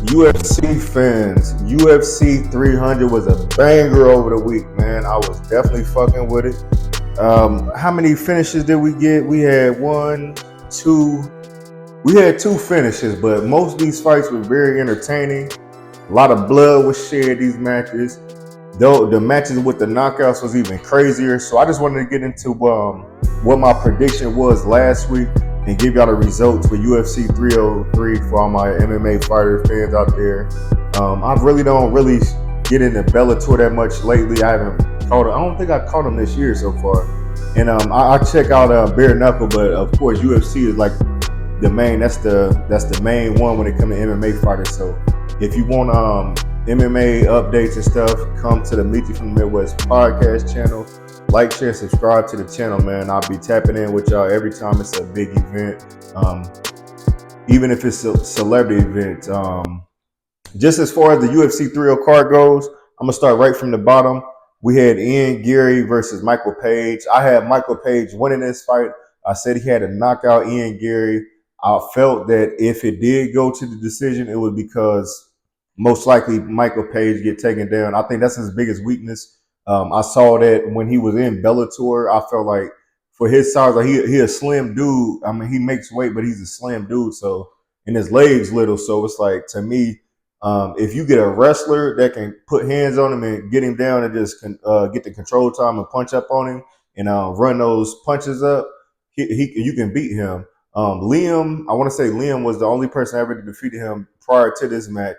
UFC fans, UFC 300 was a banger over the week, man. I was definitely fucking with it. How many finishes did we get? We had one, two. We had two finishes, but most of these fights were very entertaining. A lot of blood was shed these matches. Though the matches with the knockouts was even crazier. So I just wanted to get into what my prediction was last week and give y'all the results for UFC 303 for all my MMA fighter fans out there. I really don't get into Bellator that much lately. I haven't caught it. I don't think I caught them this year so far. And I check out Bare Knuckle, but of course UFC is like the main. That's the main one when it comes to MMA fighters. So if you want MMA updates and stuff, come to the Meet You from the Midwest podcast channel. Like, share, subscribe to the channel, man. I'll be tapping in with y'all every time it's a big event, even if it's a celebrity event. Just as far as the UFC 30 card goes, I'm going to start right from the bottom. We had Ian Garry versus Michael Page. I had Michael Page winning this fight. I said he had to knock out Ian Garry. I felt that if it did go to the decision, it was because most likely Michael Page get taken down. I think that's his biggest weakness. I saw that when he was in Bellator. I felt like for his size, like he a slim dude. I mean, he makes weight, but he's a slim dude. So, and his legs little. So it's like, to me, if you get a wrestler that can put hands on him and get him down and just get the control time and punch up on him and run those punches up, you can beat him. Liam, I want to say Liam was the only person ever defeated him prior to this match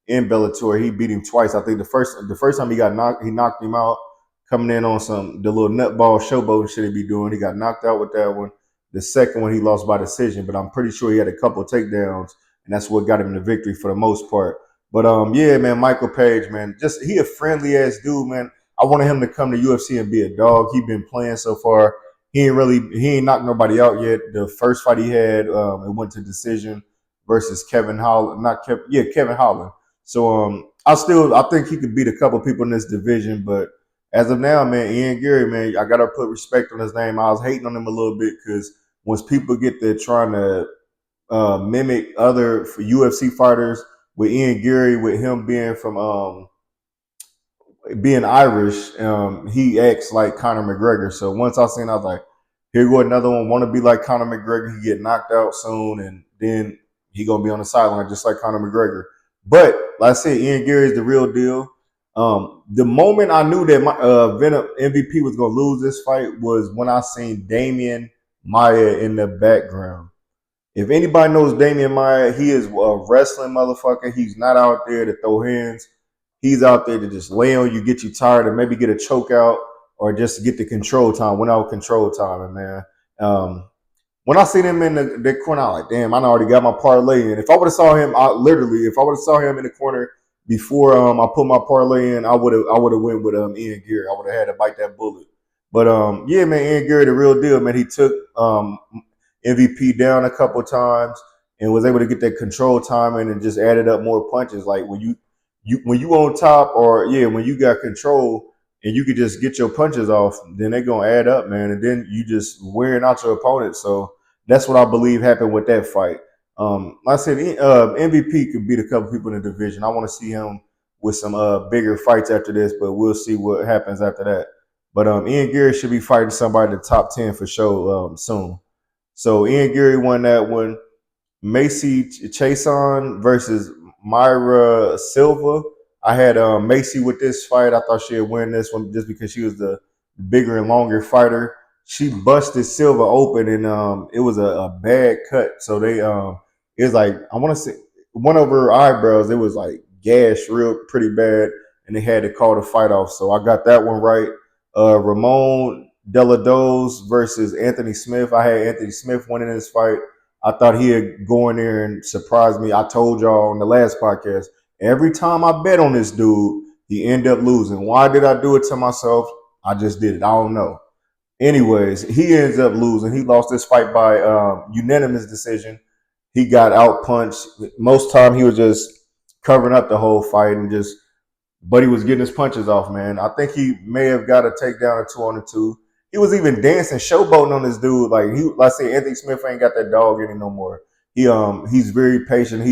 in Bellator. He beat him twice. I think the first time he knocked him out coming in on the little nutball showboat shit he be doing. He got knocked out with that one. The second one he lost by decision, but I'm pretty sure he had a couple of takedowns, and that's what got him the victory for the most part. But yeah, man, Michael Page, man, he a friendly ass dude, man. I wanted him to come to UFC and be a dog. He been playing so far. He ain't knocked nobody out yet. The first fight he had, it went to decision versus Kevin Holland. Kevin Holland. So I think he could beat a couple people in this division, but as of now, man, Ian Garry, man, I gotta put respect on his name. I was hating on him a little bit because once people get there trying to mimic other UFC fighters with Ian Garry, with him being from being Irish, he acts like Conor McGregor. So once I seen, I was like, here go another one. Want to be like Conor McGregor? He get knocked out soon, and then he gonna be on the sideline just like Conor McGregor. But like I said, Ian Garry is the real deal. The moment I knew that my Venom MVP was gonna lose this fight was when I seen Damian Maia in the background. If anybody knows Damian Maia, he is a wrestling motherfucker. He's not out there to throw hands. He's out there to just lay on you, get you tired, and maybe get a choke out or just get the control time, win out control time. And man, when I seen him in the corner, I was like, damn, I already got my parlay in. If I would have saw him, if I would have saw him in the corner before I put my parlay in, I would have went with Ian Garry. I would have had to bite that bullet. But yeah, man, Ian Garry, the real deal, man. He took MVP down a couple times and was able to get that control time in and just added up more punches. Like when you on top, or when you got control and you could just get your punches off, then they're gonna add up, man. And then you just wearing out your opponent. So that's what I believe happened with that fight. Like I said, MVP could beat a couple people in the division. I want to see him with some bigger fights after this, but we'll see what happens after that. But Ian Garry should be fighting somebody in the top 10 for sure soon. So Ian Garry won that one. Macy Chiasson versus Myra Silva. I had Macy with this fight. I thought she'd win this one just because she was the bigger and longer fighter. She busted Silva open, and it was a bad cut. So they it was like, I want to say, one of her eyebrows, it was like gashed real pretty bad, and they had to call the fight off. So I got that one right. Ramon Delados versus Anthony Smith. I had Anthony Smith winning this fight. I thought he'd go in there and surprise me. I told y'all on the last podcast, every time I bet on this dude, he ended up losing. Why did I do it to myself? I just did it. I don't know. Anyways, he ends up losing. He lost this fight by unanimous decision. He got out punched. Most time he was just covering up the whole fight but he was getting his punches off, man. I think he may have got a takedown or two on the two. He was even dancing, showboating on this dude. Like I say, Anthony Smith ain't got that dog in him no more. He's very patient.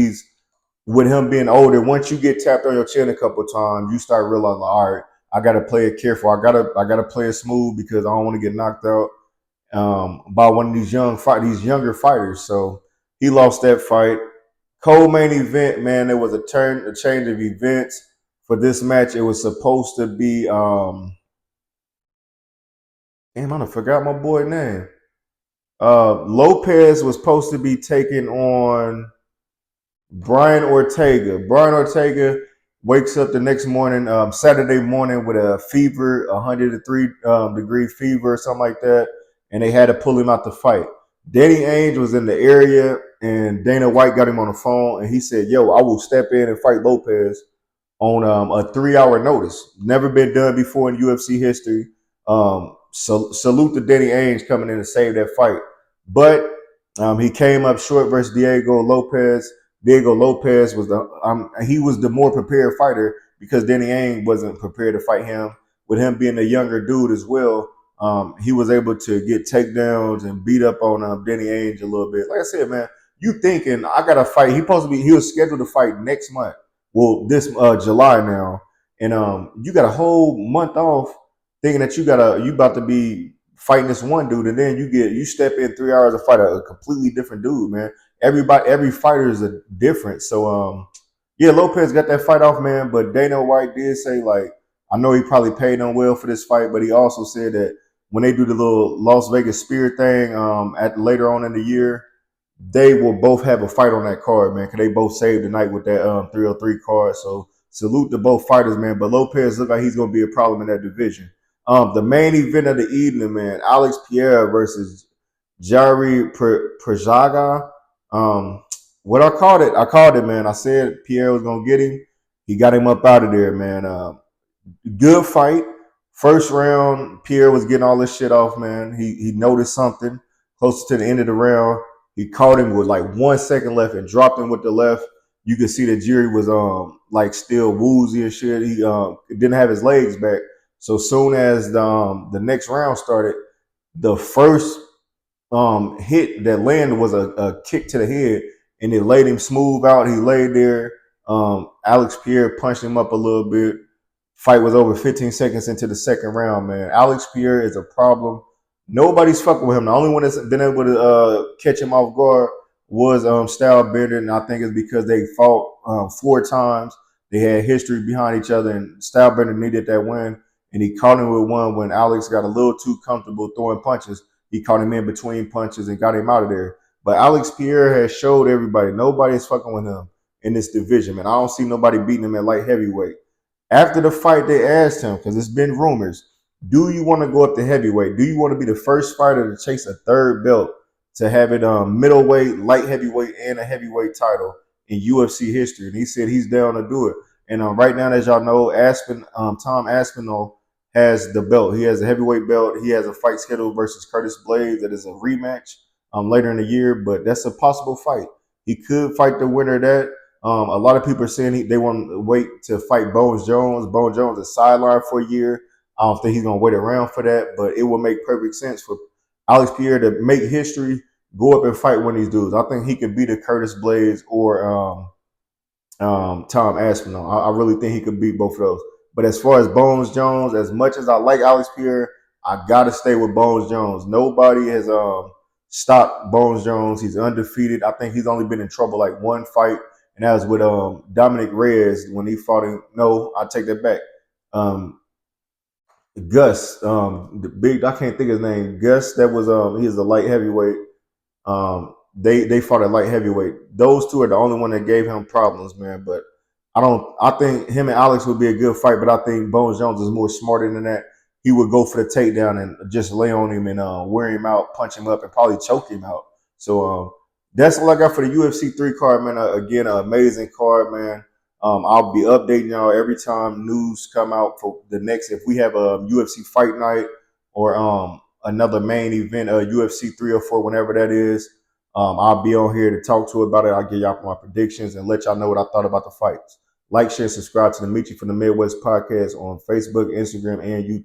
with him being older, once you get tapped on your chin a couple times, you start realizing, like, all right, I gotta play it careful. I gotta play it smooth because I don't want to get knocked out by one of these younger fighters. So he lost that fight. Co-main event, man, there was a change of events for this match. It was supposed to be damn, I forgot my boy name. Lopez was supposed to be taking on Brian Ortega. Brian Ortega wakes up the next morning, Saturday morning, with a fever, 103 degree fever or something like that, and they had to pull him out the fight. Danny Ainge was in the area, and Dana White got him on the phone, and he said, "Yo, I will step in and fight Lopez on a 3 hour notice. Never been done before in UFC history. So salute to Danny Ainge coming in to save that fight. But he came up short versus Diego Lopez. Diego Lopez was he was the more prepared fighter because Danny Ainge wasn't prepared to fight him. With him being a younger dude as well, he was able to get takedowns and beat up on Danny Ainge a little bit. Like I said, man, you thinking I got to fight? He was scheduled to fight next month. Well, this July now, and you got a whole month off thinking that you about to be fighting this one dude, and then you step in 3 hours to fight a completely different dude, man. Every fighter is a different. So yeah, Lopez got that fight off, man. But Dana White did say, like, I know he probably paid him well for this fight, but he also said that when they do the little Las Vegas Spirit thing at later on in the year, they will both have a fight on that card, man, because they both saved the night with that 303 card. So salute to both fighters, man. But Lopez look like he's going to be a problem in that division. The main event of the evening, man, Alex Pierre versus Jiri Prochazka. What I called it, man. I said Pierre was going to get him. He got him up out of there, man. Good fight. First round, Pierre was getting all this shit off, man. He noticed something closer to the end of the round. He caught him with like 1 second left and dropped him with the left. You could see that Jiri was like still woozy and shit. He didn't have his legs back. So soon as the next round started, the first hit that landed was a kick to the head, and it laid him smooth out. He laid there. Alex Pierre punched him up a little bit. Fight was over 15 seconds into the second round, man. Alex Pierre is a problem. Nobody's fucking with him. The only one that's been able to catch him off guard was Stylebender, and I think it's because they fought 4 times. They had history behind each other, and Stylebender needed that win, and he caught him with one when Alex got a little too comfortable throwing punches. He caught him in between punches and got him out of there. But Alex Pierre has showed everybody nobody's fucking with him in this division, man. I don't see nobody beating him at light heavyweight. After the fight, they asked him, because it's been rumors, do you want to go up to heavyweight? Do you want to be the first fighter to chase a third belt to have it middleweight, light heavyweight, and a heavyweight title in UFC history? And he said he's down to do it. And right now, as y'all know, Tom Aspinall has the belt. He has a heavyweight belt. He has a fight scheduled versus Curtis Blades that is a rematch later in the year, but that's a possible fight. He could fight the winner of that. A lot of people are saying they want to wait to fight Bones Jones. Bones Jones is sidelined for a year. I don't think he's going to wait around for that, but it will make perfect sense for Alex Pierre to make history, go up and fight one of these dudes. I think he could beat a Curtis Blades or Tom Aspinall. I really think he could beat both of those. But as far as Bones Jones, as much as I like Alex Pierre, I got to stay with Bones Jones. Nobody has stopped Bones Jones. He's undefeated. I think he's only been in trouble like one fight, and that was with Dominic Reyes when he fought him. No, I take that back. Gus, the big, I can't think of his name. Gus, that was he is a light heavyweight. They fought at light heavyweight. Those two are the only one that gave him problems, man. But I think him and Alex would be a good fight, but I think Bones Jones is more smarter than that. He would go for the takedown and just lay on him and wear him out, punch him up, and probably choke him out. So that's all I got for the UFC 3 card, man. Again, an amazing card, man. I'll be updating y'all every time news come out for the next. If we have a UFC fight night or another main event, UFC 304, whenever that is, I'll be on here to talk to about it. I'll give y'all my predictions and let y'all know what I thought about the fights. Like, share, subscribe to the Meet You from the Midwest podcast on Facebook, Instagram, and YouTube.